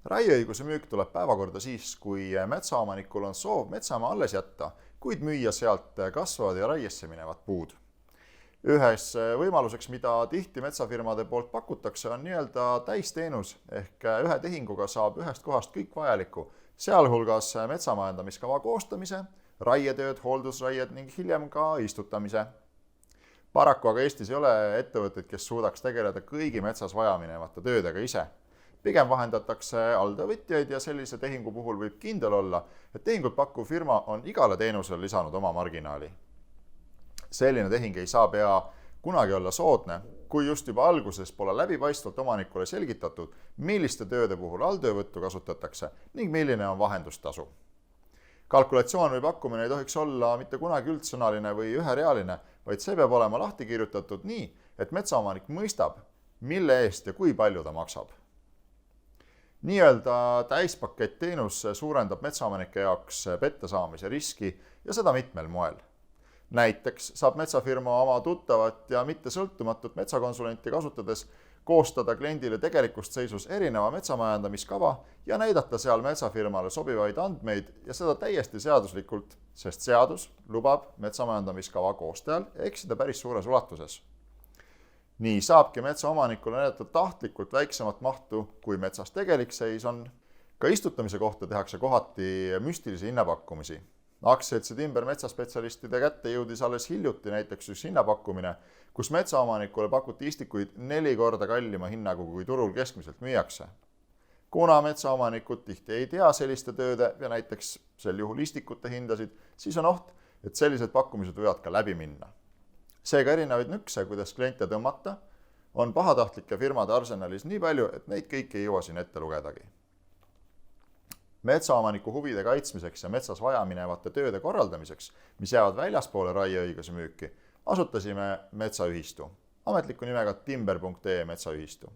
Raieõiguse müük tuleb päevakorda siis, kui metsaomanikul on soov metsamaa alles jätta, kuid müüa sealt kasvavad ja raiesse minevad puud. Ühes võimaluseks, mida tihti metsafirmade poolt pakutakse, on nii-öelda täisteenus ehk ühe tehinguga saab ühest kohast kõik vajaliku, sealhulgas metsamajandamiskava koostamise, raietööd, hooldusraied ning hiljem ka istutamise. Paraku aga Eestis ei ole ettevõtteid, kes suudaks tegeleda kõigi metsas vajaminevate töödega ise. Pigem vahendatakse alltöövõtjaid ja sellise tehingu puhul võib kindel olla, et tehingut pakkuv firma on igale teenusele lisanud oma marginaali. Selline tehing ei saa pea kunagi olla soodne, kui just juba alguses pole läbipaistvalt omanikule selgitatud, milliste tööde puhul alltöövõttu kasutatakse ning milline on vahendustasu. Kalkulatsioon või pakkumine ei tohiks olla mitte kunagi üldsõnaline või üherealine, vaid see peab olema lahti kirjutatud nii, et metsaomanik mõistab, mille eest ja kui palju ta maksab. Nii-öelda täispakett teenus suurendab metsaomanike jaoks pettesaamise riski ja seda mitmel moel. Näiteks saab metsafirma oma tuttavat ja mitte sõltumatut metsakonsulenti kasutades koostada kliendile tegelikust seisus erineva metsamajandamiskava ja näidata seal metsafirmale sobivaid andmeid ja seda täiesti seaduslikult, sest seadus lubab metsamajandamiskava koostajal eksida päris suures ulatuses. Nii saabki metsaomanikule näidata tahtlikult väiksemat mahtu, kui metsas tegelik seis on. Ka istutamise kohta tehakse kohati müstilisi hinnapakkumisi. Aktsiaseltsi Timber metsaspetsialistide kätte jõudis alles hiljuti näiteks üks hinnapakkumine, kus metsaomanikule pakuti istikuid 4 korda kallima hinnaga, kui turul keskmiselt müüakse. Kuna metsaomanikud tihti ei tea selliste tööde ja näiteks sel juhul istikute hindasid, siis on oht, et sellised pakkumised võivad ka läbi minna. Seega erinevaid nükse, kuidas kliente tõmmata, on pahatahtlike firmade arsenalis nii palju, et neid kõiki ei jõua siin ette lugedagi. Metsaomaniku huvide kaitsmiseks ja metsas vajaminevate tööde korraldamiseks, mis jäävad väljaspoole raieõiguse müüki, asutasime metsaühistu, ametliku nimega timber.ee metsaühistu.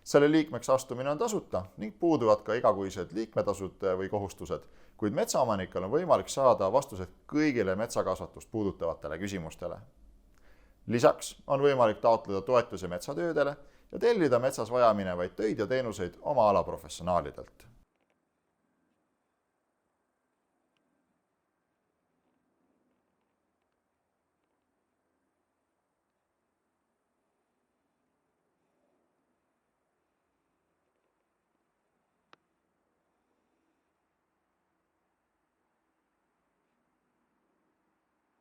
Selle liikmeks astumine on tasuta ning puuduvad ka igakuised liikmetasud või kohustused, kuid metsaomanikel on võimalik saada vastused kõigile metsakasvatust puudutavatele küsimustele. Lisaks on võimalik taotleda toetusi metsatöödele ja tellida metsas vajaminevaid töid ja teenuseid oma ala professionaalidelt.